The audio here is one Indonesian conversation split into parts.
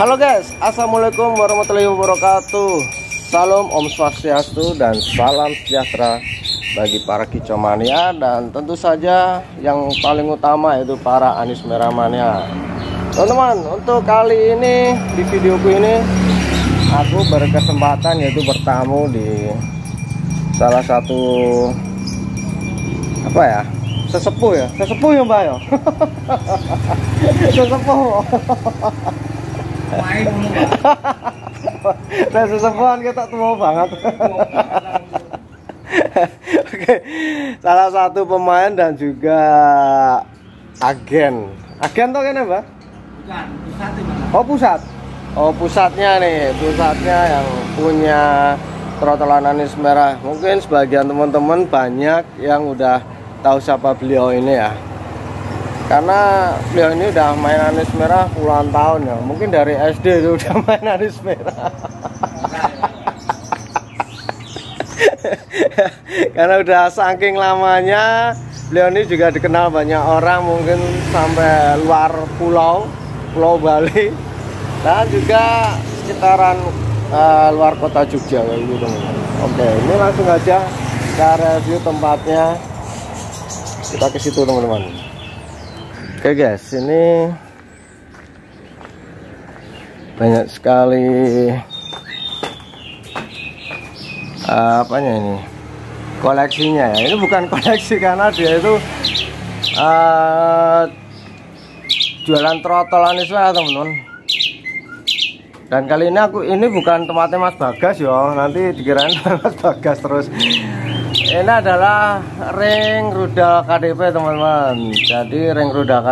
Halo guys, assalamualaikum warahmatullahi wabarakatuh. Salam Om Swastiastu dan salam sejahtera bagi para kicau mania, dan tentu saja yang paling utama yaitu para Anis Merah mania. Teman-teman, untuk kali ini di videoku ini aku berkesempatan yaitu bertamu di salah satu sesepuh ya mbak ya. Sesepuh. Nah, sesepuhan kita tua banget. Oke, salah satu pemain dan juga agen tuh kan mbak? Bukan, pusat. Oh pusat. Oh pusatnya nih, pusatnya yang punya trotolan Anis Merah. Mungkin sebagian teman-teman banyak yang udah tahu siapa beliau ini ya, karena beliau ini udah main Anis Merah puluhan tahun ya. Mungkin dari SD itu udah main Anis Merah. Karena udah saking lamanya, beliau ini juga dikenal banyak orang, mungkin sampai luar pulau Bali dan juga sekitaran luar kota Jogja kayak gitu teman-teman. Oke, ini langsung aja kita review tempatnya, kita ke situ teman-teman. Oke guys, ini banyak sekali apanya ini, koleksinya ya. Ini bukan koleksi karena dia itu jualan trotol Anis Merah teman-teman. Dan kali ini bukan tempatnya Mas Bagas ya, nanti dikirain Mas Bagas terus. Ini adalah ring rudal KDP teman-teman. Jadi ring rudal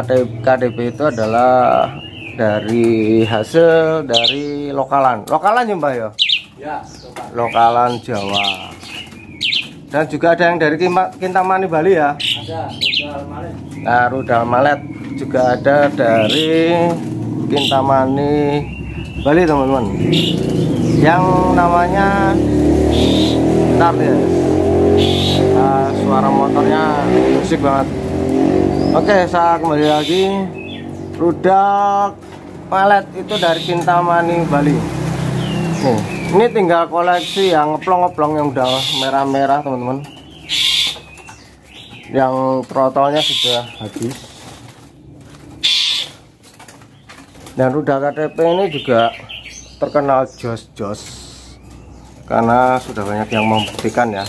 KDP itu adalah dari hasil dari lokalan ya mbak ya? Ya, lokalan Jawa. Dan juga ada yang dari Kintamani Bali ya? Ada, rudal malet. Nah, rudal malet juga ada dari Kintamani Bali teman-teman. Yang namanya bentar ya. Suara motornya musik banget. Oke, saya kembali lagi. Rudal malet itu dari Kintamani Bali. Ini tinggal koleksi yang ngeplong-ngeplong yang udah merah-merah teman-teman, yang trotolnya sudah habis. Dan rudal KDP ini juga terkenal jos karena sudah banyak yang membuktikan ya,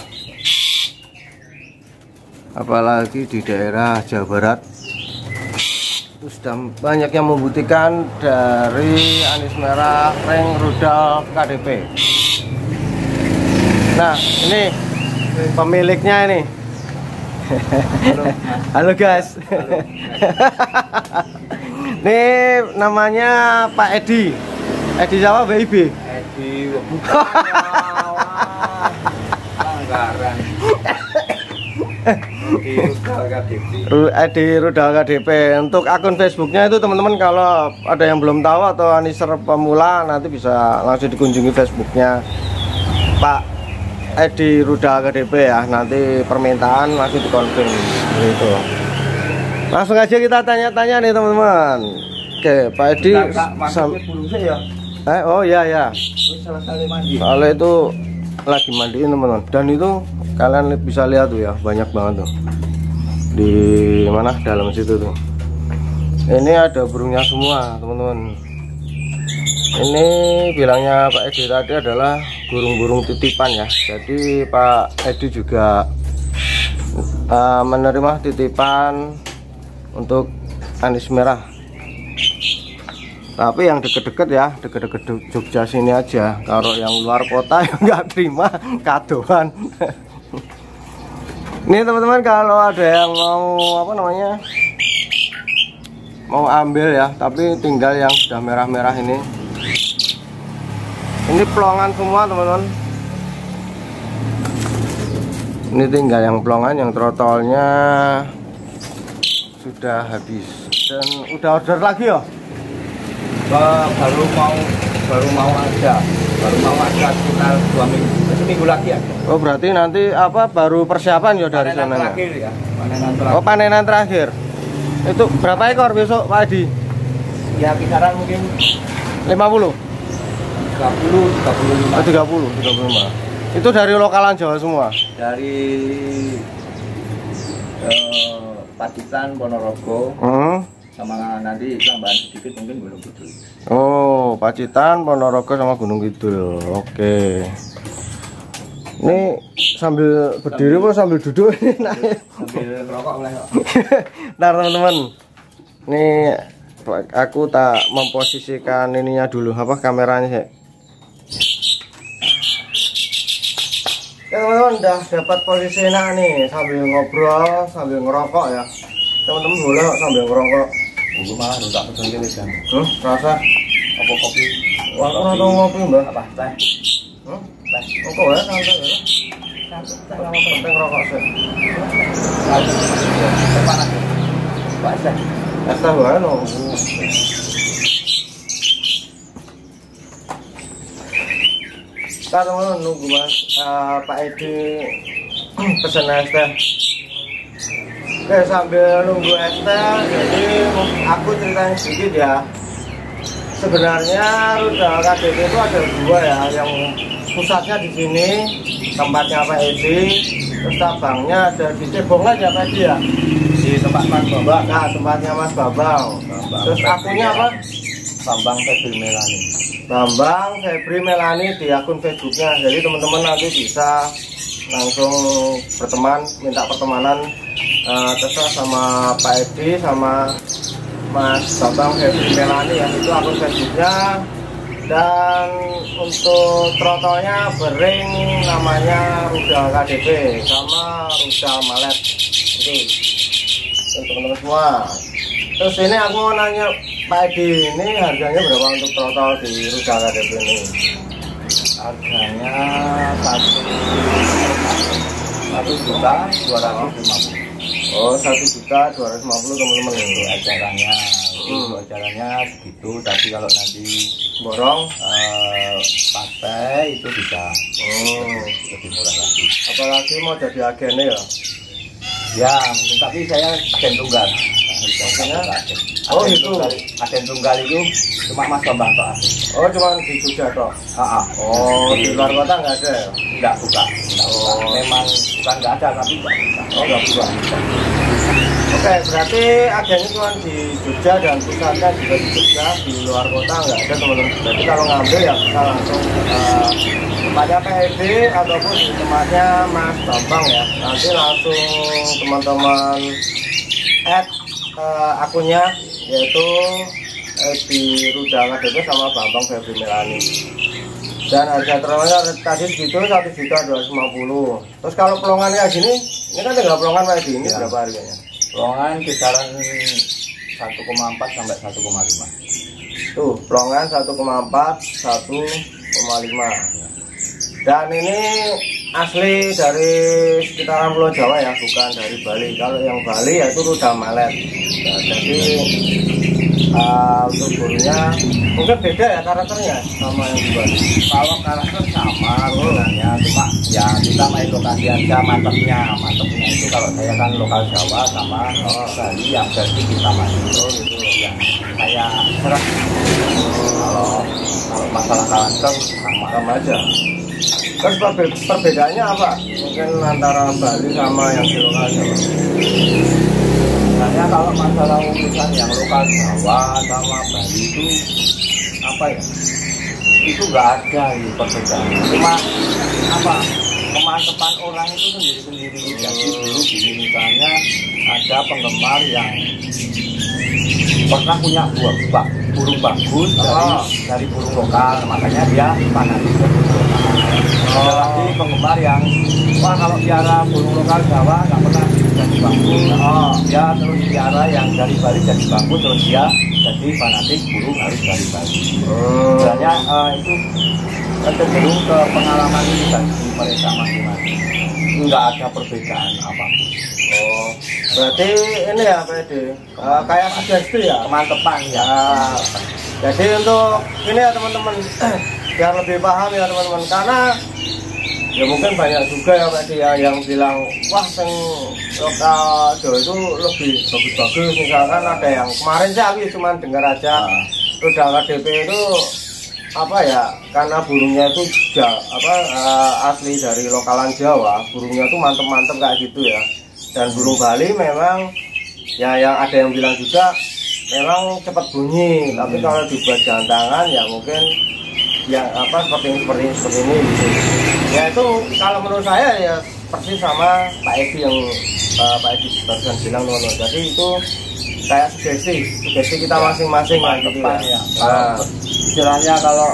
apalagi di daerah Jawa Barat sudah banyak yang membuktikan dari Anis Merah ring rudal KDP. Nah, ini pemiliknya ini. Halo guys. Halo. Ini namanya Pak Edi Jawa BIB. Edi anggaran. Edi Rudal KDP. Untuk akun Facebooknya itu teman-teman, kalau ada yang belum tahu atau Aniser pemula, nanti bisa langsung dikunjungi Facebooknya Pak Edi Rudal KDP ya. Nanti permintaan langsung dikonfirm gitu. Langsung aja kita tanya-tanya nih teman-teman. Oke, Pak Edi oh ya. Soalnya itu lagi mandiin teman-teman. Dan itu kalian bisa lihat tuh ya, banyak banget tuh di mana dalam situ tuh. Ini ada burungnya semua teman-teman. Ini bilangnya Pak Edi tadi adalah burung-burung titipan ya. Jadi Pak Edi juga menerima titipan untuk Anis Merah, tapi yang deket-deket ya, deket-deket Jogja sini aja. Kalau yang luar kota ya nggak terima kadoan. Ini teman-teman, kalau ada yang mau ambil ya, tapi tinggal yang sudah merah-merah ini pelongan semua teman-teman. Ini tinggal yang pelongan, yang trotolnya sudah habis. Dan udah order lagi ya? Baru mau aja sekitar 2 minggu, seminggu lagi aja. Oh berarti nanti baru persiapan ya dari sana ya? Panenan terakhir. Oh panenan terakhir. Itu berapa ekor besok Pak Edi? Ya kisaran mungkin 8 50? 30, 35. 35. Itu dari lokalan Jawa semua? Dari Pacitan, Ponorogo, sama nanti tambahan sedikit mungkin Gunung Kidul. Oh, Pacitan, Ponorogo sama Gunung Kidul. Oke. Ini sambil berdiri apa sambil duduk ini naik? Sambil ngerokok oleh. Nah teman-teman, ini aku tak memposisikan ininya dulu, apa kameranya sih? Ya teman-teman, udah dapat posisi enak nih, sambil ngobrol, sambil ngerokok ya. Teman-teman boleh sambil ngerokok. Gue malah tak pesen gini kan. Rasa Apa kopi? wah, aku atau ngopi mbak? Apa teh? Teh. Kok ya santai ya? Santai lama penting ngerokok sih. Teh panas. Pak teh. Es teh wae no. Kita teman nunggu mas Pak Edi pesen es teh. Oke, sambil nunggu es teh, jadi aku ceritain sedikit ya. Sebenarnya rudal KDP itu ada dua ya, yang pusatnya di sini tempatnya Pak Edi, terus cabangnya ada di Cebong aja Pak Edi ya. Di tempat Mas Bambang. Nah, tempatnya Mas Bambang. Terus akunnya apa? Bambang Febri Melani. Bambang Febri Melani di akun Facebooknya. Jadi teman-teman nanti bisa langsung berteman, minta pertemanan terserah sama Pak Edi sama Mas Bambang Febri Melani ya, itu akun Facebooknya. Dan untuk trotolnya bering namanya rudal KDP sama rudal malet itu untuk teman-teman semua. Terus ini aku mau nanya Pak Edi, ini harganya berapa untuk trotol di rudal KDP ini? Harganya 1.250.000. Oh, 1.250.000 teman-teman Untuk acaranya. Untuk acaranya segitu, tapi kalau nanti borong partai itu bisa lebih murah lagi. apalagi mau jadi agennya ya? Ya mungkin, tapi saya agen tunggal. Oh, itu agen tunggal itu cuma Mas Bambang toh. oh cuma di Jogja toh? Oh, di luar kota nggak ada ya? Enggak buka. Memang bukan nggak ada, tapi enggak buka. Oh, nggak buka. Oke, berarti agennya cuma di Jogja dan pusatnya juga di Jogja, di luar kota nggak ada teman-teman. Jadi kalau ngambil ya kita langsung tempatnya PED ataupun di tempatnya Mas Bambang ya. Nanti langsung teman-teman add akunnya, yaitu di Rudal KDP sama Bambang Febri Melani. Dan harga terowongan tadi segitu 1.250.000. Terus kalau pelongan kayak gini, ini kan tinggal pelongan kayak gini ya. Berapa harganya? Pelongan kisaran 1,4 sampai 1,5. Tuh, pelongan 1,4, 1,5. Dan ini asli dari sekitaran Pulau Jawa ya, bukan dari Bali. Kalau yang Bali yaitu rudal malet. Nah, jadi untuk burungnya mungkin beda ya karakternya sama yang di Bali. Kalau karakter sama sebenarnya, cuma ya kita main lokasi aja. Mantepnya itu kalau saya kan lokal Jawa sama Bali yang versi kita main itu yang kayak serah. Kalau masalah karakter sama aja. Terus perbedaannya apa? Mungkin antara Bali sama yang di lokal Jawa. Sebenarnya kalau masalah urusan yang lokal Jawa sama Bali itu apa ya? Itu nggak ada itu perbedaan. Cuma apa? Kemantepan orang itu sendiri-sendiri. Jadi dulu gini, misalnya ada penggemar yang pernah punya burung bagus dari burung lokal, makanya dia fanatik ke burung lokal. Ada lagi penggemar yang wah kalau piara burung lokal Jawa nggak pernah jadi bagus, dia terus piara yang dari Bali jadi bagus, terus dia jadi fanatik burung harus dari Bali. Sebenarnya itu cenderung ke pengalaman bagi mereka masing-masing, nggak ada perbedaan apapun. Oh, berarti ini ya Pak Edi, kayak sugesti ya, kemantepan ya. Jadi untuk ini ya teman-teman, biar lebih paham ya teman-teman, karena ya mungkin banyak juga ya Pak Edi ya yang bilang wah yang lokal Jawa itu lebih bagus-bagus. Misalkan ada yang kemarin sih aku cuma dengar aja Rudal KDP itu apa ya, karena burungnya itu asli dari lokalan Jawa, burungnya itu mantep-mantep kayak gitu ya. Dan burung Bali memang ya, yang ada yang bilang juga memang cepat bunyi, tapi kalau dibuat jantangan ya mungkin ya seperti ini gitu. Ya itu kalau menurut saya ya persis sama Pak Edi yang Pak Edi barusan bilang teman-teman. Jadi itu kayak sugesti kita masing-masing lah gitu ya. Istilahnya kalau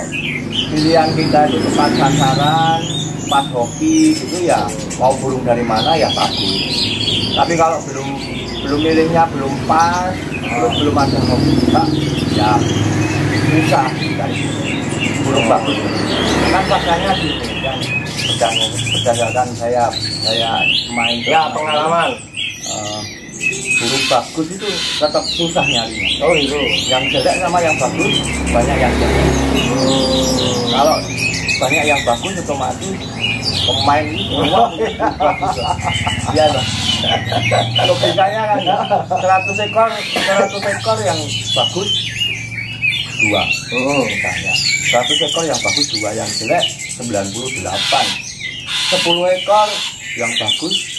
pilihan kita itu tepat sasaran, pas hoki gitu ya, mau burung dari mana ya bagus. Tapi kalau belum milihnya belum pas, belum ada hoki kita, ya susah dari burung bagus. Kan pasalnya gini kan, berdasarkan saya main ya pengalaman. Burung bagus itu tetap susah nyarinya. Oh itu, yang jelek sama yang bagus banyak yang jelek. Kalau banyak yang bagus otomatis pemain itu semua bagus. Iya lah. Logikanya kan 100 ekor yang bagus 2. Misalnya 100 ekor yang bagus 2, yang jelek 98. 10 ekor yang bagus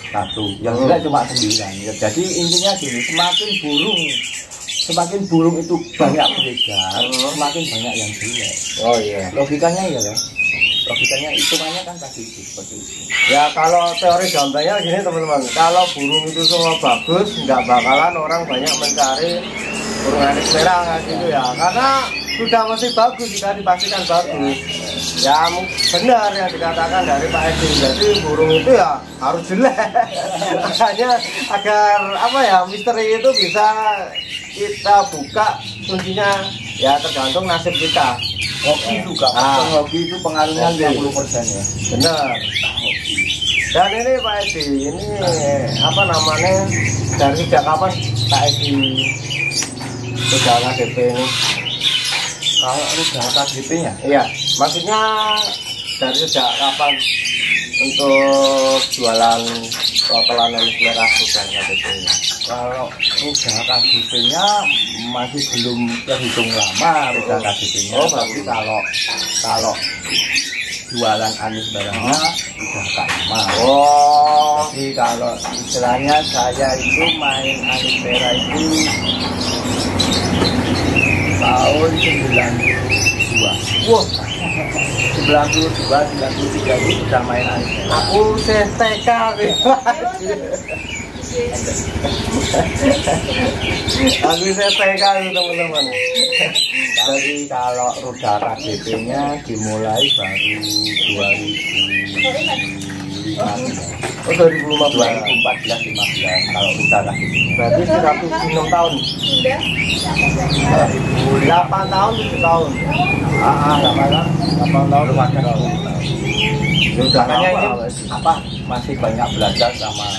1, yang jelek cuma 9. Ya, jadi intinya gini, semakin burung itu banyak beredar, semakin banyak yang jelek. Oh iya. Logikanya ya, logikanya hitungannya kan tadi itu seperti itu. Ya kalau teori gampangnya gini teman-teman, kalau burung itu semua bagus, nggak bakalan orang banyak mencari burung anis merah gitu ya, karena sudah masih bagus, jika dipastikan bagus. Ya benar yang dikatakan dari Pak Edi, jadi burung itu ya harus jelek. Makanya agar misteri itu bisa kita buka, kuncinya ya tergantung nasib kita. Hoki juga, hoki itu pengaruhnya 50% ya. Benar. Dan ini Pak Edi, ini dari sejak kapan Pak Edi Rudal KDP ini? Kalau Rudal KDP-nya? Iya, maksudnya dari sejak kapan untuk jualan lokalan anis merah Rudal KDP-nya? Kalau Rudal KDP-nya masih belum terhitung lama Rudal KDP-nya. Oh, tapi kalau jualan anis merahnya udah agak lama. Oh, jadi kalau istilahnya saya itu main anis merah itu tahun 92. wah, 93 itu sudah main anis merah. aku TK aku TK itu teman-teman. Jadi kalau Rudal KDP-nya dimulai baru 2015. Oh 2015. 2014-15 kalau Rudal KDP-nya. Berarti 106 tahun. 8 tahun 7 tahun. 8 tahun lumayan tahun. Makanya ini masih banyak belajar sama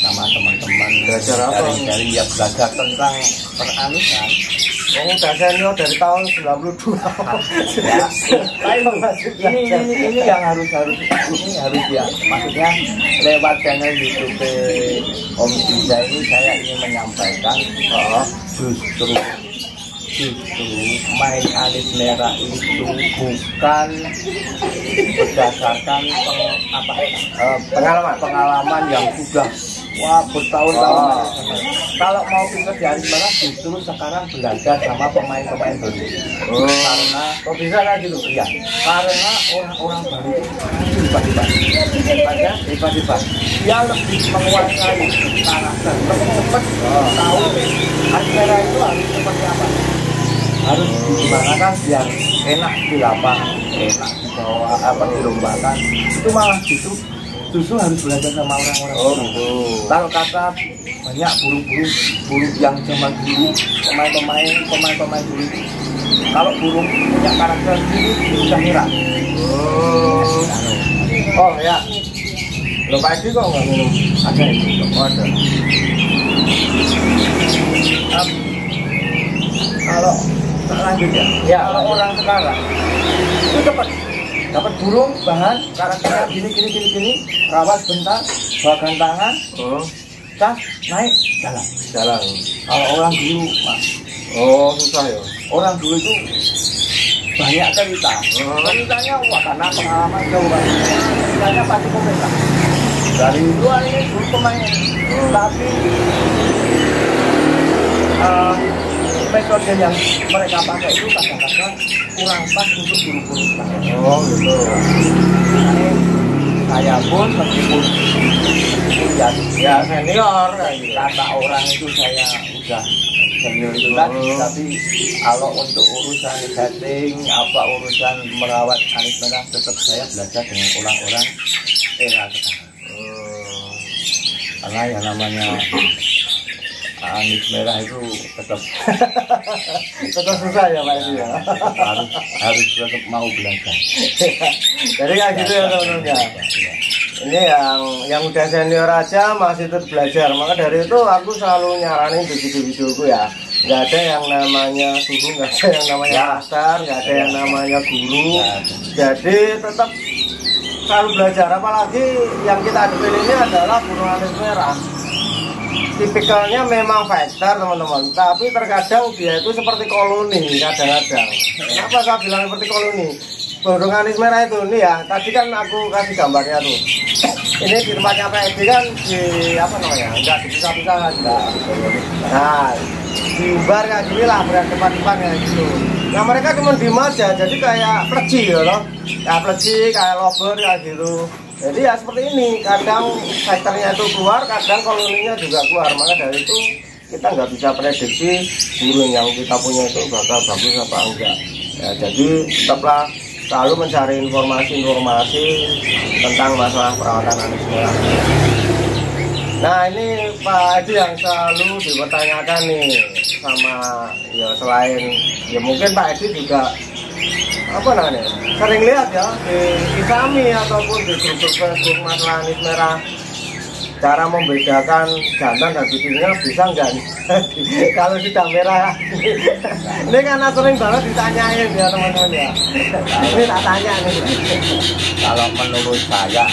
teman-teman. Belajar apa? Dari ya belajar tentang peranisan. Oh, udah senior dari tahun 92. Ya, ini yang harus ya. Maksudnya lewat channel YouTube Om Dinda ini saya ingin menyampaikan justru main anis merah itu bukan berdasarkan pengalaman yang sudah bertahun-tahun. Kalau mau pintar di anis merah justru sekarang belajar sama pemain-pemain baru. Karena kok bisa kan gitu? Iya, karena orang-orang baru tiba-tiba dia lebih menguasai karakter, lebih cepat tahu anis merah itu harus seperti apa. Harus gimana kan biar enak di lapang, enak dibawa dilombakan. Itu malah justru harus belajar sama orang-orang. Oh gitu. Kalau kata banyak burung yang zaman dulu, pemain dulu itu, kalau burung punya karakter itu sudah nyerah. Oh ya. Lo Pak Edi kok nggak minum? Ada itu, ada. Kalau selanjutnya, ya kalau orang sekarang itu dapat burung bahan karakternya gini, rawat bentar, bawa gantangan, cas naik jalan. Jalan. Kalau orang dulu mas Oh, susah ya. Orang dulu itu banyak cerita. Ceritanya wah karena pengalaman jauh banget. Ceritanya pasti komentar. Dari dua ini dulu pemain, tapi metode yang mereka pakai itu kadang-kadang kurang pas untuk guru-guru saya. Oh gitu. Ini saya pun meskipun ya Senior kayak gitu. kata orang itu saya udah senior itu tadi, tapi kalau untuk urusan setting apa urusan merawat Anies Merah tetap saya belajar dengan orang-orang era sekarang. Karena yang namanya Anies Merah itu tetap Tetap susah ya Pak Edi ya. harus tetap mau belajar. Jadi kayak gitu ya teman-teman ya. Ini yang udah senior aja masih terus belajar. Maka dari itu aku selalu nyaranin di video-videoku ya. Nggak ada yang namanya suhu, nggak ada yang namanya master, nggak ada yang namanya guru. Jadi tetap selalu belajar. Apalagi yang kita hadapin ini adalah Gunung Anies Merah. Tipikalnya memang fighter teman-teman, tapi terkadang dia itu seperti koloni kadang-kadang. Kenapa saya bilang seperti koloni? Gunung Anies Merah itu nih ya, tadi kan aku kasih gambarnya tuh. Ini di tempatnya Pak Edi kan di apa namanya? Enggak dipisah-pisah kan? Nah, diumbar kayak gini lah berdepan-depan kayak gitu. Nah mereka cuma diem aja, jadi kayak pleci ya loh. Ya pleci, kayak lober kayak gitu. Jadi ya seperti ini, kadang fighternya itu keluar, kadang koloninya juga keluar. Maka dari itu kita nggak bisa prediksi burung yang kita punya itu bakal bagus apa enggak. Ya, jadi tetaplah selalu mencari informasi-informasi tentang masalah perawatan Anies Merah. Nah ini Pak Edi yang selalu dipertanyakan nih sama ya selain ya mungkin Pak Edi juga apa namanya sering lihat ya di Isami ataupun di grup Facebook masalah Anies Merah, cara membedakan jantan dan betina bisa nggak nih? Kalau sudah merah ini karena sering banget ditanyain ya teman-teman ya. Ini tak tanya nih. Kalau menurut saya,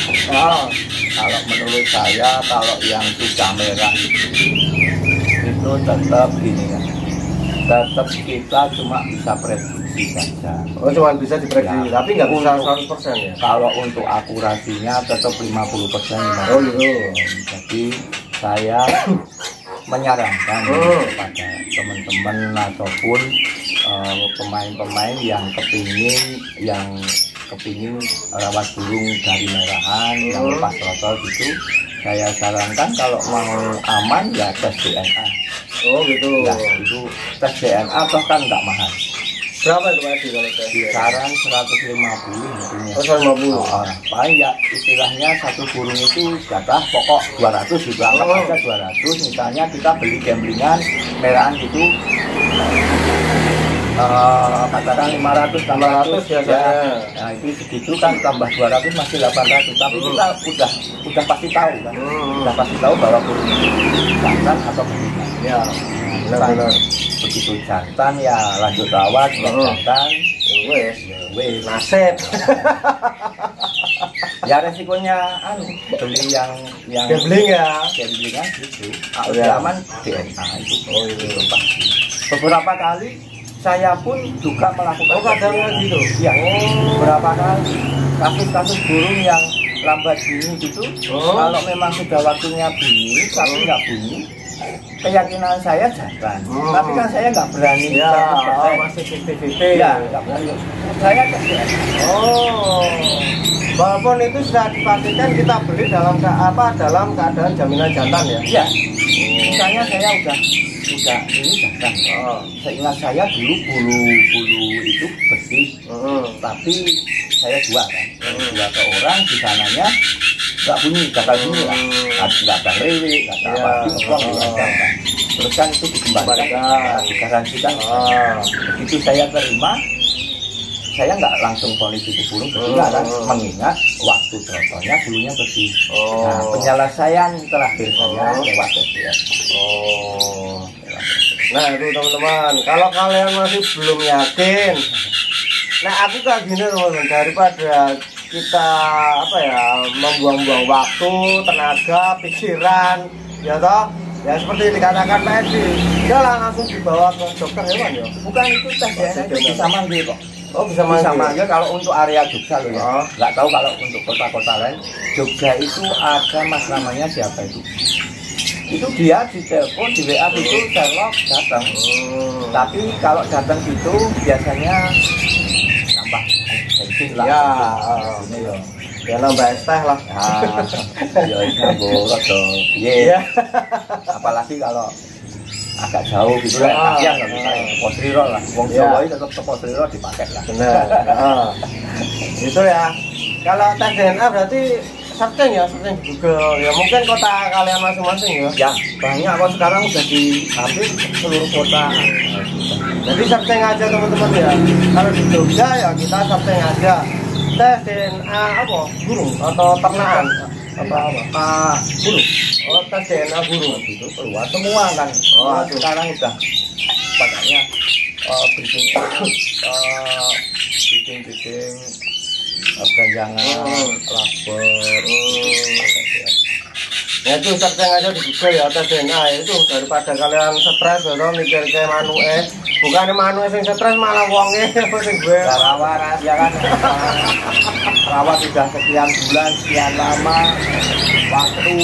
kalau yang sudah merah itu tetap gini ya, tetap kita cuma bisa prediksi saja. Oh cuma bisa diprediksi, Ya, tapi nggak bisa untuk- 100% ya. Kalau untuk akurasinya tetap 50%. Oh gitu. Jadi saya menyarankan kepada teman-teman ataupun pemain-pemain yang kepingin rawat burung dari merahan yang lepas trotol itu, saya sarankan kalau mau aman ya tes DNA. Oh gitu. Ya itu tes DNA toh kan nggak mahal. Berapa itu Pak Edi kalau tes? Kisaran 150 intinya. Oh 150. Paling ya istilahnya satu burung itu jatah pokok 200 gitu, anggap aja 200. Misalnya kita beli gamblingan merahan itu katakan 500 tambah 100 biasanya. ya. Nah itu segitu kan tambah 200 masih 800. Tapi kita udah pasti tahu kan. Udah pasti tahu bahwa burung itu jantan atau betina. Ya benar-benar. Begitu jantan ya lanjut rawat, jantan Wes nasib. ya resikonya beli yang Gambling ya. gamblingan gitu. Ya. Aman DNA itu. Itu pasti. Beberapa kali saya pun juga melakukan Kadang gitu. Ya, beberapa kali kasus-kasus burung yang lambat bunyi gitu. Kalau memang sudah waktunya bunyi tapi nggak bunyi, keyakinan saya jantan. Tapi kan saya nggak berani. Ya, 100%. masih 50-50. Ya, nggak berani. Saya tes DNA. Oh, walaupun itu sudah dipastikan kita beli dalam keadaan jaminan jantan ya. Iya. Misalnya saya udah ini jantan. Seingat saya dulu bulu itu bersih, tapi saya jual kan. Jual ke orang di sananya nggak bunyi, gagal bunyi lah. Nggak ada rewe, nggak ada apa, dibuang kan. Terus kan itu dikembalikan, digaransikan. Begitu saya terima, saya nggak langsung polis itu burung kedua kan, mengingat waktu trotolnya bulunya bersih. Nah, penyelesaian terakhir saya lewat TPS. Nah itu teman-teman, kalau kalian masih belum yakin, nah aku kayak gini teman-teman, daripada kita apa ya membuang-buang waktu, tenaga, pikiran, ya toh, Ya seperti dikatakan Pak Edi, dia langsung dibawa ke dokter hewan ya. Bukan itu tes DNA itu bisa manggil kok. Oh bisa Bisa manggil. manggil kalau untuk area Jogja loh ya. Oh. Nggak tahu kalau untuk kota-kota lain. Jogja itu ada mas namanya siapa itu? Itu dia di telepon di WA itu Sherlock datang. Tapi kalau datang gitu biasanya tambah bensin lah. Ya, ini loh. ya nambah es teh lah. Ya itu bolot dong. Iya. Apalagi kalau agak jauh gitu lah. Kasihan kalau misalnya tepos riro lah. Wong Jawa itu tetap tepos riro dipakai lah. Benar. Itu ya. Kalau tes DNA berarti searching ya, searching di Google. Ya mungkin kota kalian masing-masing ya. Ya banyak kok sekarang udah di hampir seluruh kota. Jadi searching aja teman-teman ya. Kalau di Jogja ya kita searching aja. Tes DNA apa? Burung atau ternakan? Apa? Burung. Oh, tes DNA burung. Itu keluar semua kan. Oh, sekarang udah pakainya bikin ganjangan, lapor, Ya itu searching aja di Google ya tes DNA itu daripada kalian stres atau mikir kayak manuke. Bukan manuke sing stres malah wonge sing gue. rawa rahasia kan. Rawa sudah sekian bulan, sekian lama, waktu,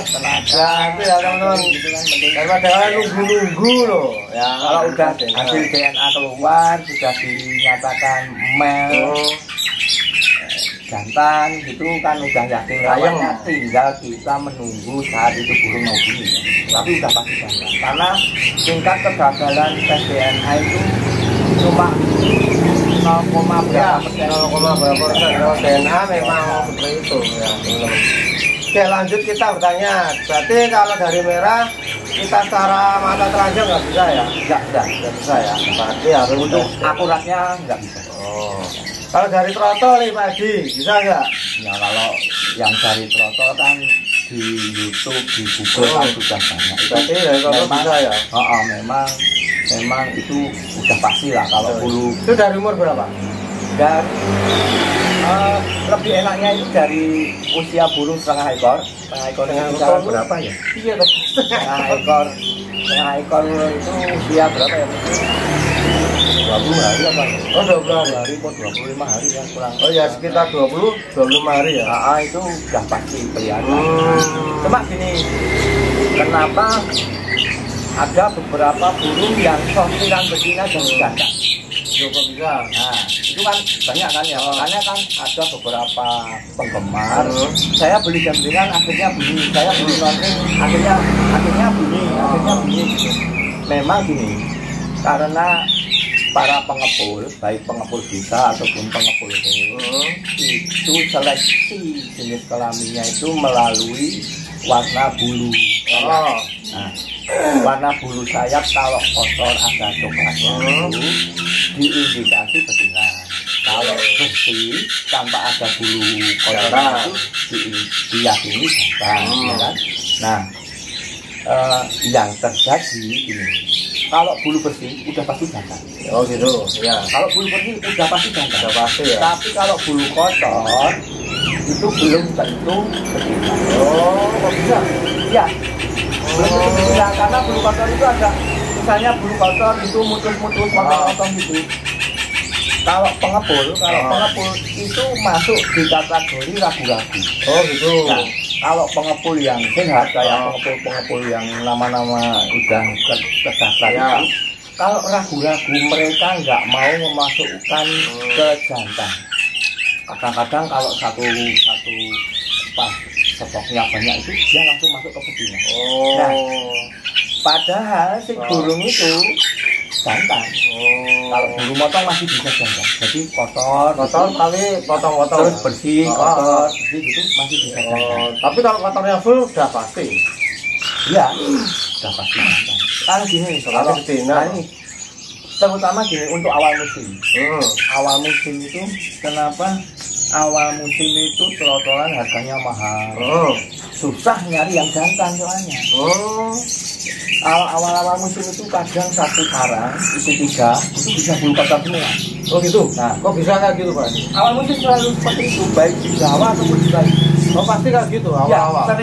tenaga, itu ya teman-teman. Itu kan penting. Daripada kalian nunggu-nunggu loh. Ya Kalau udah hasil DNA keluar, sudah dinyatakan mel, jantan gitu kan udah yakin layaknya, tinggal kita menunggu saat itu burung mau bunyi. Tapi udah pasti jantan karena tingkat kegagalan tes DNA itu cuma 0, berapa persen. 0,berapa%. Kalau DNA memang seperti itu ya teman-teman. Oke lanjut kita bertanya. Berarti kalau dari merah kita secara mata telanjang nggak bisa ya? Nggak bisa ya. Berarti harus Untuk akuratnya nggak bisa. Oh. Kalau dari trotol nih Pak Edi, bisa nggak? Ya kalau yang dari trotol kan di YouTube, di Google kan sudah banyak. Berarti dari trotol bisa ya? Memang itu udah pasti lah kalau bulu. Itu dari umur berapa? Dan lebih enaknya itu dari usia bulu setengah ekor. Setengah ekor Setengah itu ekor berapa ya? Iya tuh. Setengah ekor itu usia berapa ya? 20 hari apa? Oh 20 hari kok 25 hari ya kurang. Oh ya sekitar 20-25 hari ya? Itu udah pasti kelihatan. Cuma gini, kenapa ada beberapa burung yang sortiran betina dan ganda? Coba bisa. Nah, itu kan banyak kan ya. Makanya kan ada beberapa penggemar. Saya beli jambringan akhirnya bunyi. Saya beli noning akhirnya bunyi gitu. Memang gini, karena para pengepul, baik pengepul bisa ataupun pengepul itu seleksi jenis kelaminnya itu melalui warna bulu. Nah, warna bulu sayap kalau kotor ada coklatnya itu diindikasi betina. Kalau bersih tanpa ada bulu kotoran itu diyakini jantan, ya kan? Nah, yang terjadi ini, kalau bulu bersih udah pasti jantan. Oh gitu, ya. Kalau bulu bersih udah pasti jantan. Udah pasti ya. Tapi kalau bulu kotor itu belum tentu betina. Oh, kok bisa? Ya, belum tentu betina karena bulu kotor itu ada, misalnya bulu kotor itu mutus-mutus potong-potong gitu. Kalau pengepul itu masuk di kategori ragu-ragu. Oh gitu. Nah, kalau pengepul yang sehat kayak pengepul yang nama-nama udah terdaftar ya. itu, kalau ragu-ragu mereka nggak mau memasukkan ke jantan. Kadang-kadang kalau satu pas stoknya banyak itu dia langsung masuk ke betina. Oh. Nah, padahal si burung itu jantan. Kalau bulu motong masih bisa jantan. Jadi kotor tapi potong-potong terus bersih, kotor bersih gitu masih bisa jantan. Tapi kalau kotornya full udah pasti. Iya, udah pasti jantan. Kan gini, kalau betina ini terutama gini untuk awal musim. Awal musim itu kenapa? Awal musim itu trotolan harganya mahal. Susah nyari yang jantan soalnya. Awal-awal musim itu kadang satu sarang itu 3 itu bisa bulu kotor semua. Oh gitu. Nah, kok bisa kayak gitu Pak? awal musim selalu seperti itu, baik di Jawa ataupun di Bali. Oh pasti kan gitu Ya, awal-awal.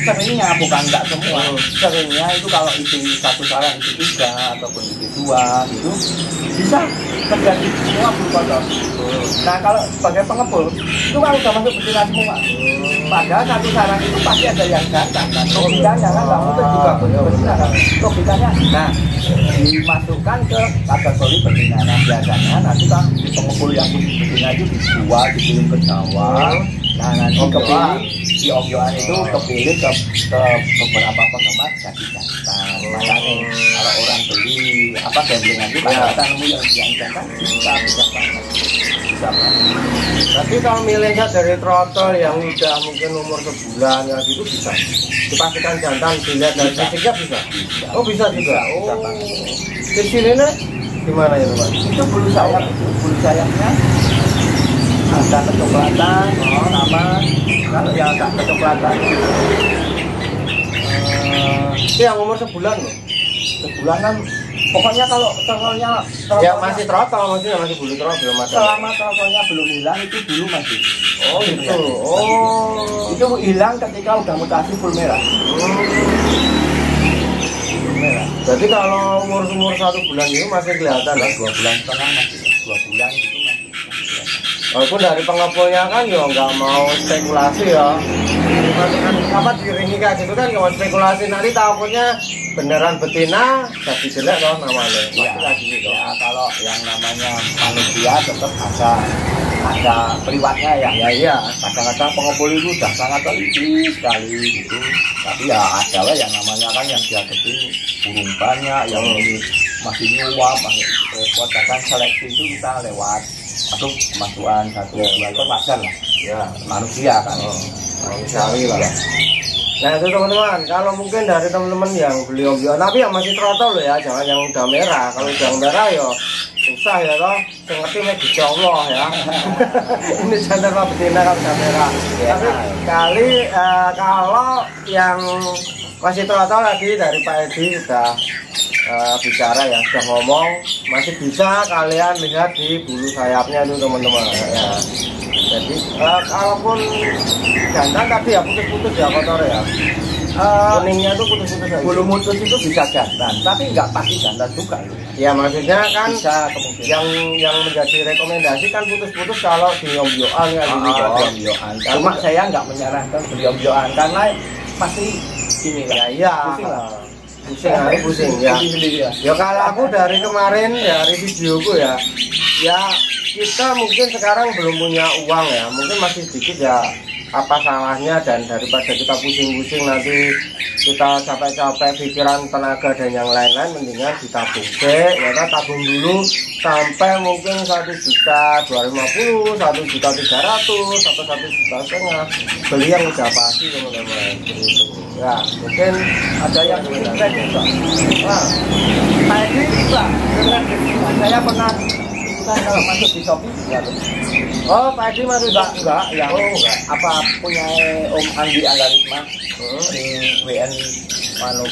seringnya bukan enggak semua. Seringnya itu kalau isi satu sarang isi 3 ataupun isi 2 gitu bisa terjadi semua bulu kotor. Nah kalau sebagai pengepul itu kan udah masuk betina semua. Padahal satu sarang itu pasti ada yang jantan kan. Logikanya kan nggak mungkin juga punya betina kan. Logikanya, nah dimasukkan ke kategori betina. Nah biasanya nanti kan di pengepul yang khusus betina itu dijual, dikirim ke Jawa. Nah nanti kepilih di Om-Yohan itu kepilih ke beberapa penggemar jadi jantan. Makanya kalau orang beli apa gambling nanti pada nemu yang jantan bisa banget. Bisa banget. Tapi kalau milihnya dari trotol yang udah mungkin umur sebulan ya gitu bisa. Dipastikan jantan dilihat dari fisiknya bisa. Oh bisa juga. Oh. Di sini nih gimana ya teman? Itu bulu sayapnya ada kecoklatan, nama kalau yang agak kecoklatan Itu yang umur sebulan loh. sebulan kan pokoknya kalau Ya masih trotol maksudnya masih bulu trotol belum ada. selama trotonya belum hilang itu dulu masih Oh gitu. Oh. itu hilang ketika udah mutasi full merah. Merah. Berarti kalau umur 1 bulan itu masih kelihatan lah. 2 bulan setengah masih 2 bulan gitu masih. Walaupun dari pengepulnya kan ya nggak mau spekulasi ya. Kan apa diringi kayak gitu kan nggak mau spekulasi, nanti takutnya beneran betina jadi jelek loh namanya. Ya, Pasti gitu. ya kalau yang namanya manusia tetap ada periwatnya ya. Ya iya. Kadang-kadang pengepul itu udah sangat teliti sekali gitu. Tapi ya ada lah yang namanya kan yang dihadapin burung banyak, yang ini masih nyuap, masih repot. Kadang seleksi itu kita lewat atau kemasukan 1-2 ekor wajar lah. Ya manusia kan. Manusiawi lah. Nah itu teman-teman, kalau mungkin dari teman-teman yang beli Om-Yohan, tapi yang masih trotol loh ya, jangan yang udah merah. Kalau udah merah ya susah ya loh, saya ngerti nih Gusti Allah ya. Ini jantan apa betina kalau udah merah. Tapi kalau yang masih trotol lagi dari Pak Edi sudah bicara ya, sudah ngomong, masih bisa kalian lihat di bulu sayapnya itu teman-teman ya. Jadi kalaupun jantan tadi ya putus-putus ya kotor ya, kuningnya itu putus-putus aja. Bulu mutus itu bisa jantan, tapi nggak pasti jantan juga. Ya maksudnya kan Bisa kemungkinan. yang menjadi rekomendasi kan putus-putus kalau di Om-Yohan ya gitu. Om-Yohan. Cuma saya nggak menyarankan beli Om-Yohan karena pasti ini Ya iya. pusing lah. Pusing ya. Pusing sendiri ya. Ya kalau aku dari kemarin dari videoku ya kita mungkin sekarang belum punya uang ya, mungkin masih sedikit ya, apa salahnya, dan daripada kita pusing-pusing nanti kita capek-capek pikiran, tenaga dan yang lain-lain, mendingan ditabung deh ya kan, tabung dulu sampai mungkin 1.250.000, 1.300.000 atau 1,5 juta, beli yang udah pasti teman-teman ya. Mungkin Ada yang keren juga. Wah, tadi juga keren. Saya pernah ikutan kalau masuk di Shopee ya. oh Pak Edi masih Enggak, yang enggak. apa punya Om Andi Anggarisma di WN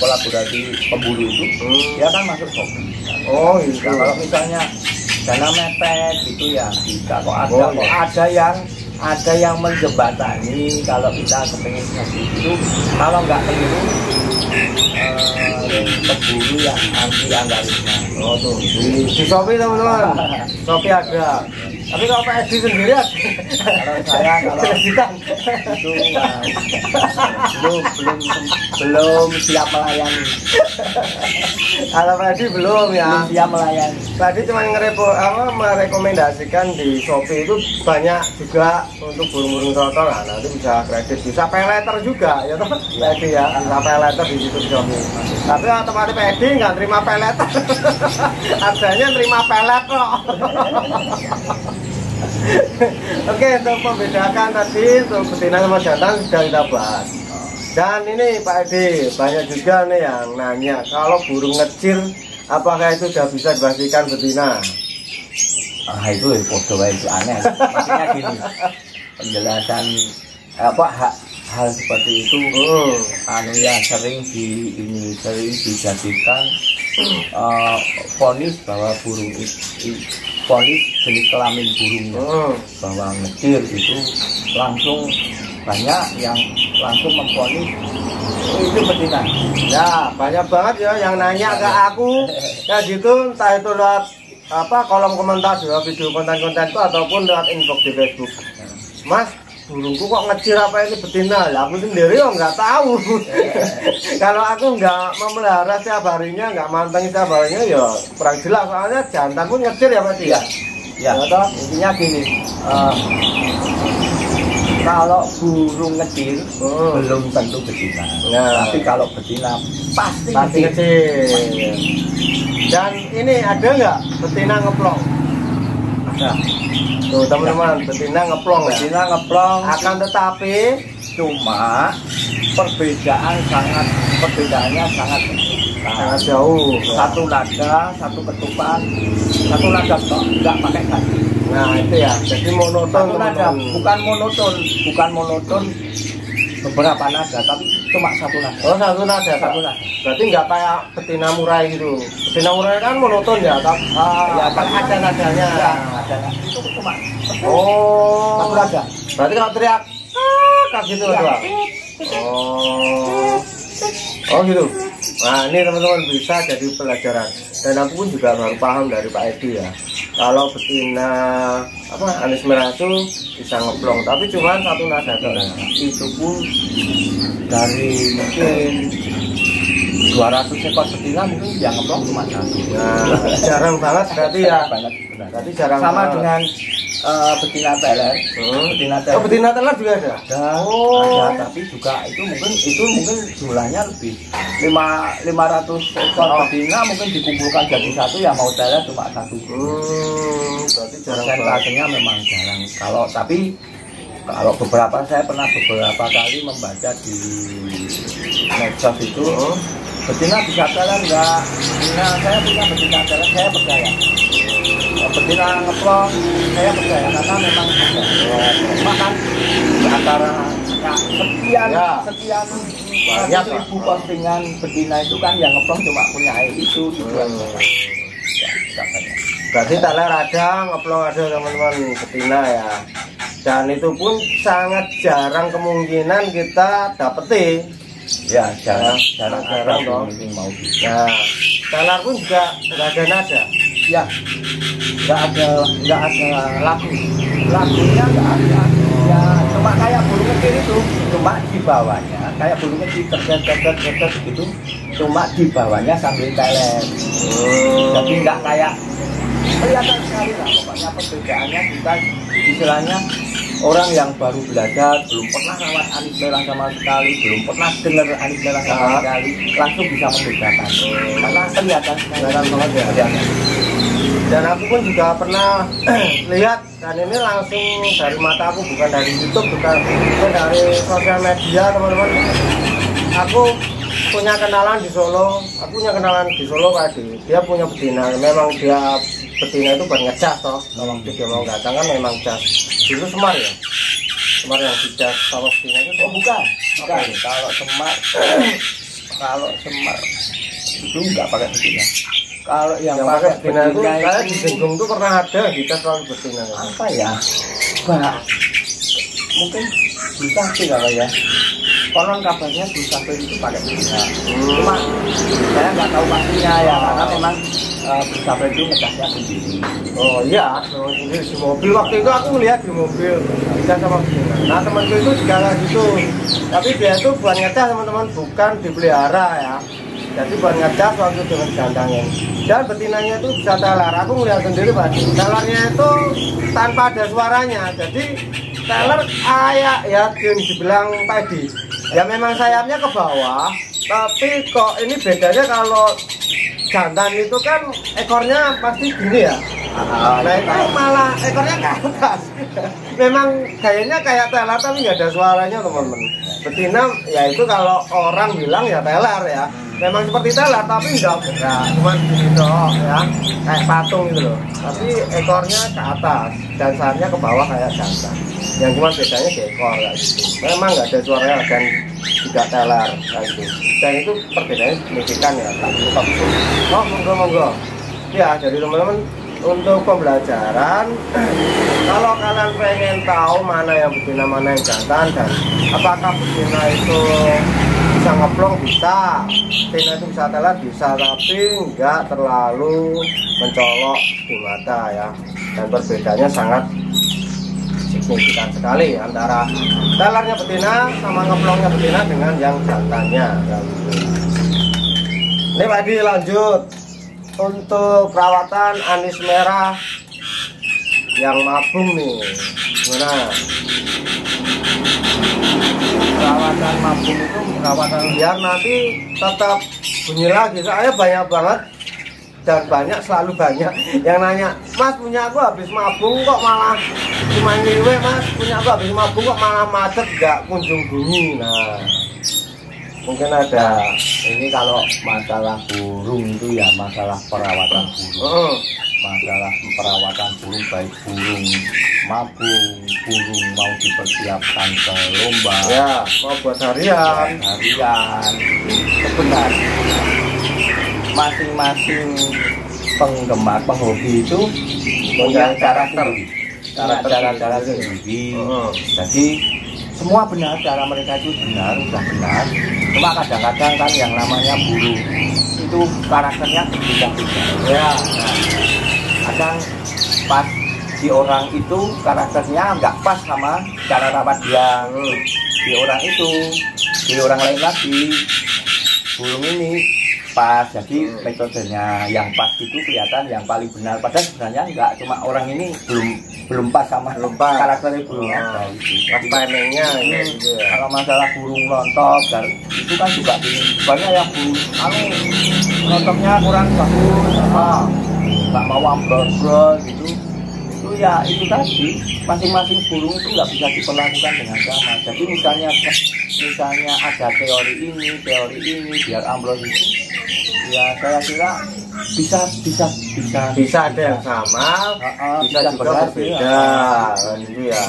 kolaborasi pemburu itu, dia kan masuk Shopee. Oh itu Nah, kalau misalnya dana mepet gitu ya bisa kok ada. Oh, Kok ada yang menjembatani kalau kita kepengen kasih itu, kalau nggak keliru pemburu yang anti Anggarisma. oh tuh di Shopee teman-teman, Shopee ada. Tapi kalau Pak Edi sendiri ada. Kalau saya itu belum siap melayani. Kalau Pak Edi belum ya. Belum siap melayani. Tadi cuma merekomendasikan di Shopee itu banyak juga untuk burung-burung trotol. Nah, nanti bisa kredit, bisa pay letter juga ya toh. Pak Edi ya, bisa pay letter di situ di Shopee. Tapi otomatis Pak Edi nggak terima pay letter. Adanya terima pelet kok. Oke, untuk membedakan tadi untuk betina sama jantan sudah kita bahas. Dan ini Pak Edi, banyak juga nih yang nanya kalau burung ngecir apakah itu sudah bisa dipastikan betina? Itu foto itu aneh. Maksudnya gini, penjelasan apa hal seperti itu ya sering dijadikan vonis bahwa burung itu vonis jenis kelamin burungnya bahwa ngecir itu langsung banyak yang langsung memponis itu betina. Ya, banyak banget ya yang nanya ke aku. Ya gitu, entah itu lewat kolom komentar ya, video konten-konten itu ataupun lewat inbox di Facebook. Mas, burungku kok ngecir apa ini betina? Ya aku sendiri kok nggak tahu. Kalau aku nggak memelihara setiap harinya, nggak mantengin setiap harinya ya kurang jelas. Soalnya jantan pun ngecir ya Pak. Ya, ya. Toh, intinya gini. Kalau burung kecil belum tentu betina. Nah, tapi kalau betina pasti kecil. Dan ini ada nggak betina ngeplong? Ada. Tuh teman-teman, betina ngeplong ya. Betina ngeplong. Akan tetapi cuma perbedaannya sangat jauh. Satu nada, satu ketupat, satu nada kok nggak pakai kaki. Nah itu ya, jadi monoton. Bukan monoton beberapa nada, tapi cuma satu nada. Oh satu nada. Berarti nggak kayak betina murai gitu. Betina murai kan monoton ya, ya kan ada nadanya. Ya, ada. Itu cuma satu nada. Berarti kalau teriak kayak gitu ya. Oh gitu. Nah ini teman-teman bisa jadi pelajaran. Dan aku pun juga baru paham dari Pak Edi ya. Kalau betina anis merah itu bisa ngeplong, tapi cuma satu nada. Itu pun dari mungkin 200 ekor betina mungkin yang ngeplong cuma satu. Nah, jarang banget berarti ya. Berarti jarang. Sama banget. dengan betina teler. Betina teler juga ada. Ada, tapi juga itu mungkin jumlahnya lebih 500 ekor betina mungkin dikumpulkan jadi satu, yang mau teler cuma satu. Berarti jarang. Persentasenya memang jarang. Kalau saya pernah beberapa kali membaca di medsos itu, betina bisa teler enggak? Saya punya betina teler, saya percaya. Betina ngeplong saya percaya karena memang ada. Makan di antara sekian banyak ribu postingan betina itu kan yang ngeplong cuma punya itu. Berarti teler ada, ngeplong ada teman-teman, betina ya. Dan itu pun sangat jarang kemungkinan kita dapetin. Ya, jarang dong. Mau Nah, teler pun juga nggak ada nada. Ya, nggak ada lagunya nggak ada. Ya, cuma kayak burung kecil itu, cuma di bawahnya kayak burung kecil terdet gitu, cuma di bawahnya sambil teler. Jadi nggak kayak kelihatan sekali lah pokoknya perbedaannya. Kita istilahnya orang yang baru belajar, belum pernah rawat anis merah sama sekali, belum pernah dengar anis merah sama sekali, langsung bisa membedakan karena kelihatan banget ya. Dan aku pun juga pernah lihat, dan ini langsung dari mata aku, bukan dari YouTube, bukan dari sosial media teman-teman. Aku punya kenalan di Solo, Pak Edi. Dia punya betina, memang dia betina itu buat ngecas toh. Kalau dia mau datang kan memang cas. Itu Semar ya? Semar yang dicas sama betina itu? Oh bukan. Kalau Semar itu nggak pakai betina. Kalau yang pakai betina itu, saya di Jenggung tuh pernah ada dicas selalu betina. Apa ya? Mungkin bisa sih kalau ya. Konon kabarnya bisa itu pakai betina. Cuma saya nggak tahu pastinya ya, karena memang bisa itu ngecasnya sendiri. Oh iya, sendiri di mobil. Waktu itu aku melihat di mobil ngecas sama betina. Nah temanku itu juga kayak gitu. Tapi dia itu buat ngecas teman-teman, bukan dipelihara ya. Jadi buat ngecas waktu dengan gantangin. Dan betinanya itu bisa teler. Aku melihat sendiri Pak. Telernya itu tanpa ada suaranya. Jadi teler kayak ya dibilang Pak Edi. Ya memang sayapnya ke bawah, tapi kok ini bedanya kalau jantan itu kan ekornya pasti gini ya. Nah itu malah ekornya ke atas. Memang gayanya kayak teler tapi nggak ada suaranya teman-teman. Betina ya itu kalau orang bilang ya teler ya. Memang seperti teler tapi nggak gerak, cuma gini doang ya, kayak patung gitu loh. Tapi ekornya ke atas dan sayapnya ke bawah kayak jantan. Yang cuma bedanya di ekor kayak gitu. Memang nggak ada suaranya dan tidak teler kayak gitu. Dan itu perbedaannya signifikan ya. Oh monggo. Ya jadi teman-teman untuk pembelajaran, kalau kalian pengen tahu mana yang betina mana yang jantan dan apakah betina itu bisa ngeplong, bisa, betina itu bisa telat, bisa, tapi enggak terlalu mencolok di mata ya. Dan perbedaannya sangat signifikan sekali antara telarnya betina sama ngeplongnya betina dengan yang jantannya. Ini Pak Edi lanjut untuk perawatan anis merah yang mabung nih, gimana? Perawatan mabung itu perawatan Biar nanti tetap bunyi lagi, soalnya banyak banget dan banyak, selalu banyak yang nanya, Mas punya aku habis mabung kok malah cuma ngiwe, Mas punya aku habis mabung kok malah macet gak kunjung bunyi. Nah mungkin ada. ini kalau masalah burung itu ya masalah perawatan burung. Masalah perawatan burung, baik burung mabung, burung mau dipersiapkan ke lomba Ya, mau buat harian. Sebenarnya masing-masing penggemar, penghobi itu punya cara sendiri, cara sendiri. Jadi semua benar, cara mereka itu benar, sudah benar. Cuma kadang-kadang kan yang namanya burung itu karakternya berbeda-beda. Ya, kadang pas di orang itu karakternya nggak pas sama cara rawat dia. Di orang itu, di orang lain lagi burung ini pas, jadi metodenya yang pas itu kelihatan yang paling benar. Padahal sebenarnya enggak, cuma orang ini belum pas sama karakternya burung ada itu. Timingnya gitu ya. Kalau masalah burung lontok dan itu kan juga banyak yang burung lontoknya kurang bagus, nggak mau ambrol gitu. Itu ya itu tadi, masing-masing burung itu nggak bisa diperlakukan dengan sama. Jadi misalnya ada teori ini biar ambrol itu, ya saya kira bisa ada yang sama, bisa juga berbeda kan itu ya.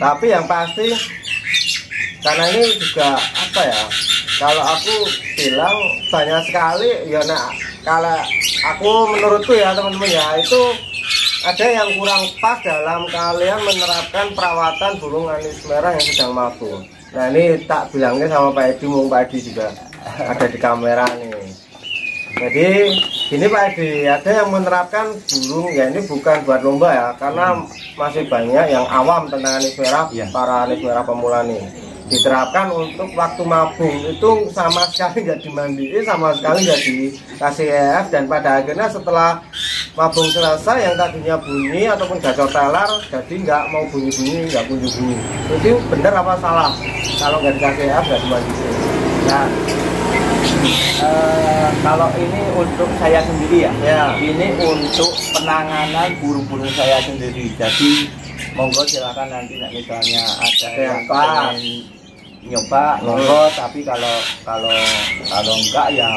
Tapi yang pasti karena ini juga apa ya, kalau aku bilang banyak sekali ya, nah kalau aku menurutku ya teman-teman ya, itu ada yang kurang pas dalam kalian menerapkan perawatan burung anis merah yang sedang mabung. Nah ini tak bilangnya sama Pak Edi, mungkin Pak Edi juga ada di kamera nih. Jadi ini Pak Edi, ada yang menerapkan burung ya, ini bukan buat lomba ya, karena masih banyak yang awam tentang anis merah, para anis merah pemula nih. Diterapkan untuk waktu mabung itu sama sekali nggak dimandiin, sama sekali nggak dikasih EF, dan pada akhirnya setelah mabung selesai yang tadinya bunyi ataupun gacor telar jadi nggak mau bunyi-bunyi, nggak bunyi-bunyi. Itu benar apa salah kalau nggak dikasih EF, nggak dimandiin? Nah, kalau ini untuk saya sendiri ya, ini untuk penanganan burung-burung saya sendiri. Jadi monggo silakan nanti misalnya ada yang pengen nyoba monggo, tapi kalau enggak ya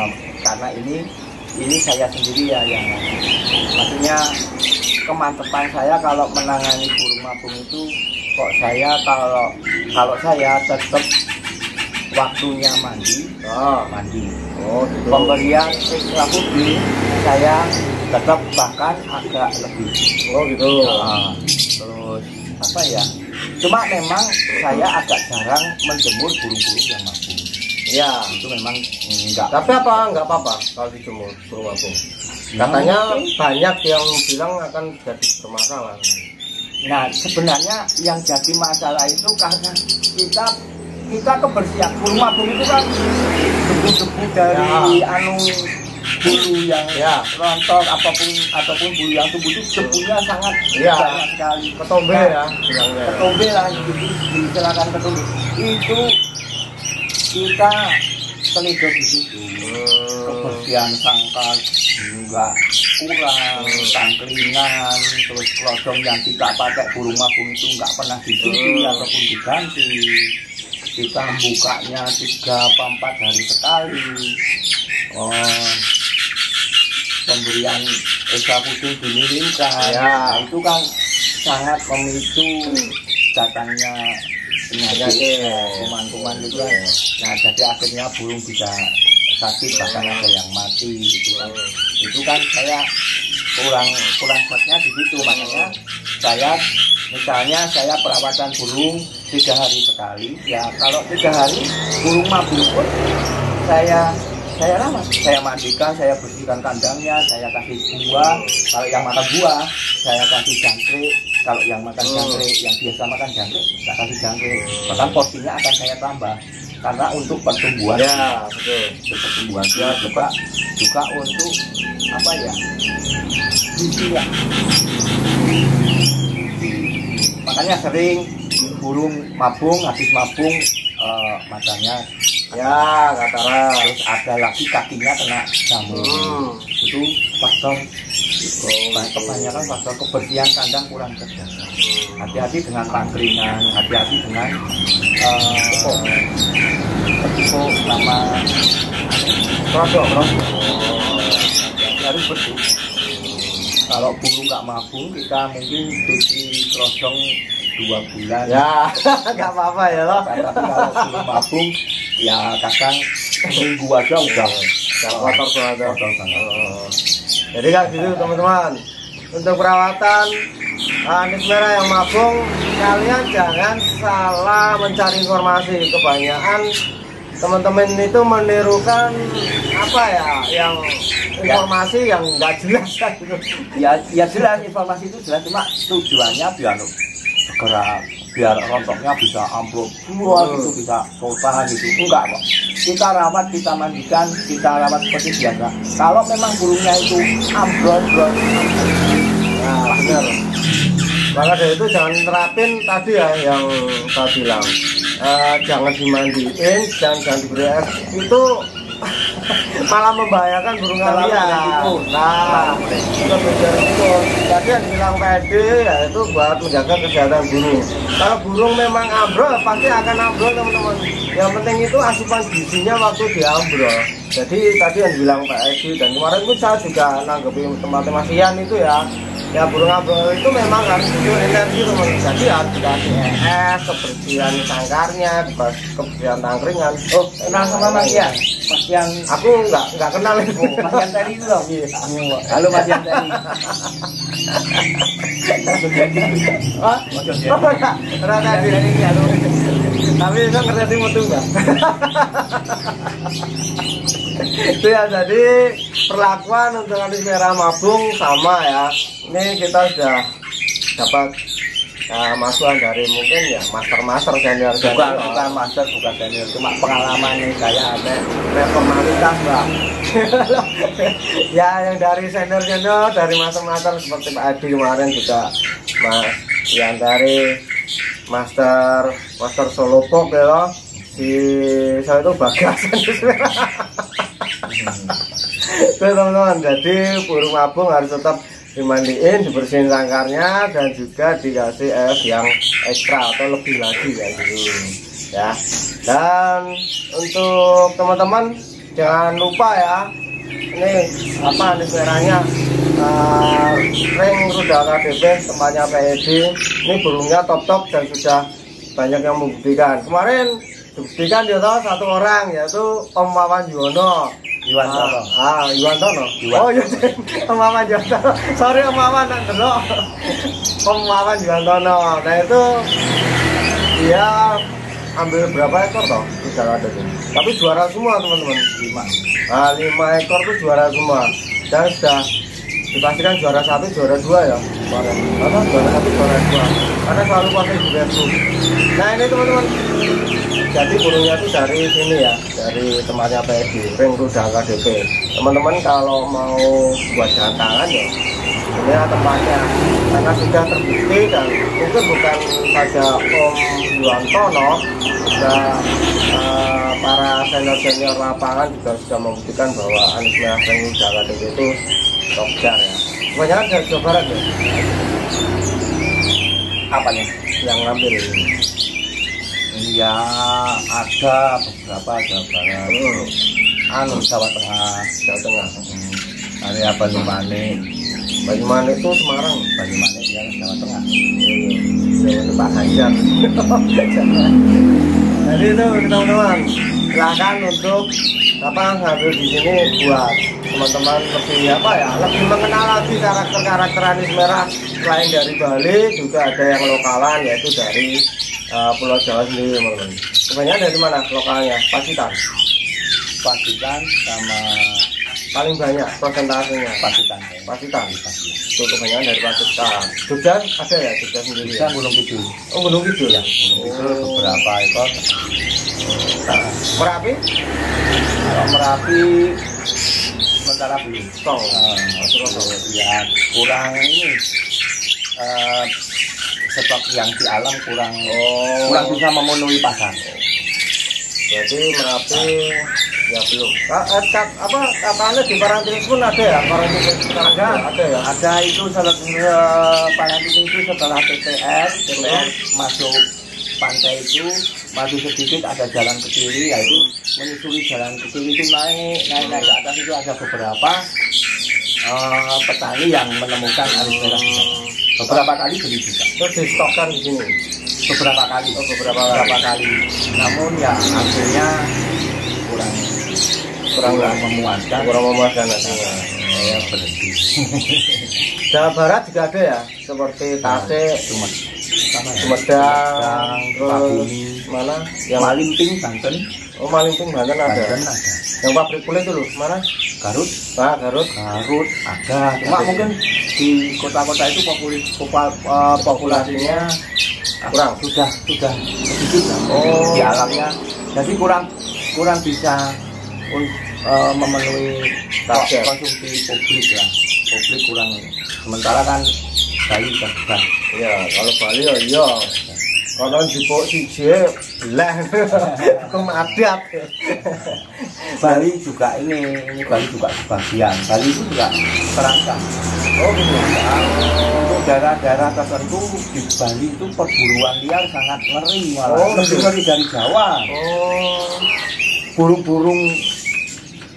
karena ini saya sendiri ya yang maksudnya kemantepan saya kalau menangani burung mabung itu kok saya kalau saya tetap waktunya mandi. Gitu. Pemberian ekstra putih saya tetap bahkan agak lebih. Gitu. Terus apa ya? Cuma memang saya agak jarang menjemur burung-burung yang mabung. Ya, itu memang enggak. Tapi enggak apa-apa kalau dijemur burung mabung. Katanya banyak yang bilang akan jadi bermasalah. Nah, sebenarnya yang jadi masalah itu karena kita kebersihan burung mabung itu kan debu-debu dari bulu yang rontok ataupun bulu yang tumbuh itu debunya sangat banyak sekali. Ketombe ya, ketombe lah gitu, silakan ketombe. Itu kita teliti di situ. Kebersihan sangkar enggak kurang, tangkringan, terus kelodong yang kita pakai burung mabung itu enggak pernah dicuci ataupun diganti. Kita bukanya 3-4 hari sekali. Pemberian ekstra putih dimiringkan, nah, itu kan sangat memicu datangnya penyakit kuman-kuman itu kan. Nah jadi akhirnya burung bisa sakit, bahkan ada yang mati gitu kan. Itu kan saya kurang setnya di situ. Makanya saya perawatan burung 3 hari sekali. Ya kalau 3 hari burung mabung pun saya rawat, saya mandikan, saya bersihkan kandangnya, saya kasih buah. Kalau yang makan buah, saya kasih jangkrik. Kalau yang makan jangkrik, yang biasa makan jangkrik, saya kasih jangkrik. Bahkan porsinya akan saya tambah karena untuk pertumbuhan. Ya betul. Untuk pertumbuhan dia juga untuk apa ya? Gizinya. Makanya sering burung mabung, habis mabung matanya ya katarak, terus ada lagi kakinya kena jamur. Itu faktor kebanyakan faktor kebersihan kandang kurang terjaga. Hati-hati dengan tangkringan, hati-hati dengan tepuk sama produk harus bersih. Kalau burung nggak mabung, kita mungkin cuci kerosong 2 bulan. Ya nggak apa-apa ya loh. Tapi kalau burung mabung ya kadang minggu aja udah kotor banget. Jadi kan gitu teman-teman, untuk perawatan anis merah yang mabung, kalian jangan salah mencari informasi. Kebanyakan teman-teman itu menirukan apa ya, yang informasi yang nggak jelas kan gitu. Ya jelas, informasi itu jelas, cuma tujuannya biar bergerak, biar rontoknya bisa ambruk gitu, bisa total gitu. Enggak kok, kita rawat, kita mandikan, kita rawat seperti biasa. Kalau memang burungnya itu ambruk, nah benar. Maka dari itu jangan terapin tadi ya yang saya bilang, jangan dimandiin dan jangan diberi es, itu malah membahayakan burung kalian. Nah, itu jadi yang bilang PD ya itu buat menjaga kesehatan burung. Kalau burung memang ambrol pasti akan ambrol teman-teman. Yang penting itu asupan gizinya waktu diambrol. Jadi tadi yang bilang Pak Edi, dan kemarin itu saya juga nanggepi tempatnya Mas Ian itu ya burung ambrol itu memang harus butuh energi teman-teman. Jadi harus dikasih es, kebersihan sangkarnya, kebersihan tangkringan. Oh, kenal sama Mas Ian? Mas Ian, aku nggak kenal itu. Mas Ian tadi itu loh. Halo Mas Ian tadi. Maksud jadi. Oh, enggak. Tadi halo. Tapi itu ngerti mutu enggak? Itu ya, jadi perlakuan untuk anis merah mabung sama ya. Ini kita sudah dapat masukan dari mungkin ya master senior. Bukan master, bukan senior, cuma pengalaman nih saya ada reformalitas Mbak. Ya yang dari senior dari master seperti Pak Adi kemarin juga, Mas yang dari master Solopok ya loh. Saya itu Bagas. Teman-teman, jadi burung mabung harus tetap dimandiin, dibersihin sangkarnya, dan juga dikasih es yang ekstra atau lebih lagi kayak gitu ya. Dan untuk teman-teman jangan lupa ya, ini apa anis merahnya ring rudal KDP tempatnya PED. Ini burungnya top dan sudah banyak yang membuktikan. Kemarin dibuktikan dia tahu 1 orang, yaitu Om Wawan Yuwono. Yuwantono. Yuwantono. Oh iya, Om Wawan Yuwantono. Sorry Om Wawan, delok. Om Wawan Yuwantono. Nah itu dia ambil berapa ekor toh? Tidak ada tuh. Tapi juara semua teman-teman. 5 ekor tuh juara semua. Dan sudah dipastikan juara 1, juara 2 ya. Karena juara 1, juara 2. Karena selalu pakai juga itu. Nah ini teman-teman. Jadi burungnya itu dari sini ya, dari tempatnya PED, ring rudal KDP. Teman-teman kalau mau buat jantangan ya, ini tempatnya. Karena sudah terbukti dan mungkin bukan saja Om Yuwantono, juga para senior lapangan juga sudah membuktikan bahwa anis merah ring rudal KDP itu top jar ya. Kebanyakan dari Jawa Barat ya. Apa nih yang ngambil ini? Ya ada beberapa Jawa Barat, Jawa Tengah. Area Banyumanik itu Semarang, Banyumanik ya Jawa Tengah. Itu Pak Hajar. Jadi itu teman-teman, silahkan untuk ngambil di sini buat teman-teman lebih apa ya, lebih mengenal lagi karakter-karakter Anies Merah. Selain dari Bali juga ada yang lokalan, yaitu dari Pulau Jawa sendiri, teman-teman. Kebanyakan dari mana lokalnya? Pacitan sama paling banyak persentasenya. Pacitan. Itu kebanyakan dari Pacitan. Jogja ada ya, Jogja sendiri. Bisa Gunung Kidul. Oh, Gunung Kidul ya. Gunung Kidul beberapa ekor. Merapi? Kalau Merapi sementara belum. Ya kurang ini stok yang di alam kurang bisa memenuhi pasar. Berarti Merapi ya belum. Katanya di Parangtritis pun ada ya? Parangtritis ada ya? Ada itu Parangtritis itu setelah TPR masuk pantai itu maju sedikit ada jalan ke kiri, yaitu menyusuri jalan ke kiri itu naik ke atas itu ada beberapa petani yang menemukan Anies Merah. Beberapa kali beli juga. Terus di stokkan di sini. Beberapa kali. Namun ya hasilnya kurang memuaskan. Ya berhenti. Jawa Barat juga ada ya, seperti Tasik, Sumedang, terus mana? Yang Malimping Banten. Oh, Malimping Banten ada. Yang pabrik kulit dulu mana? Garut. Garut Ada. Cuma mungkin di kota-kota itu populasinya kurang. Sudah sedikit di alamnya. Jadi kurang bisa memenuhi konsumsi publik lah. Publik kurang. Sementara kan Bali besar. Iya, kalau Bali ya iya. Kalau di pok siji lah kemadat. Bali juga Bali juga sebagian. Bali itu juga terancam. Oh gitu. Untuk daerah-daerah tertentu di Bali itu perburuan liar sangat ngeri malah. Lebih ngeri dari Jawa. Burung-burung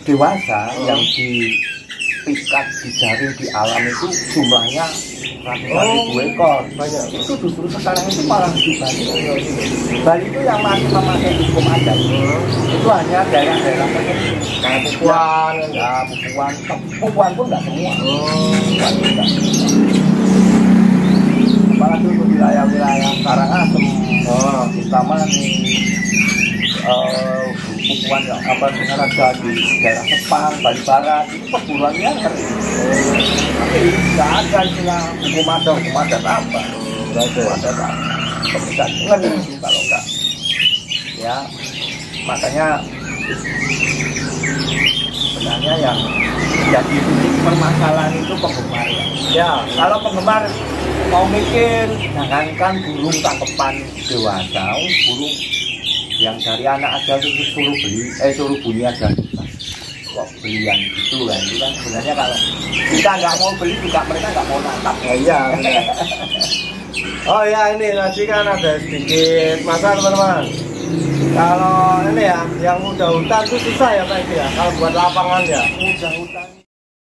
dewasa yang dipikat, dijaring di alam itu jumlahnya ratusan ribu ekor. Banyak. Itu justru sekarang itu malah di Bali. Bali itu yang masih memakai hukum adat. Itu hanya daerah-daerah tertentu. Kayak Pupuan, Pupuan pun nggak semua. Pupuan pun nggak semua. Apalagi untuk wilayah-wilayah Karangasem, terutama Pupuan yang dengan ada di daerah Sepang, Bali Barat, itu perburuannya ngeri. Tapi nggak ada istilah hukum adat apa? Bisa ngeri kalau enggak. Ya, makanya sebenarnya yang jadi permasalahan itu penggemar. Ya, kalau penggemar mau mikir, jangankan burung tangkepan dewasa, burung yang dari anak aja itu suruh bunyi aja kok beli yang gitu kan. Itu kan sebenarnya kalau kita nggak mau beli juga mereka nggak mau nangkap. Iya. Oh ya, ini tadi kan ada sedikit masalah teman-teman. Kalau ini ya yang udah hutan itu susah ya Pak ya, kalau buat lapangan ya. Udah hutan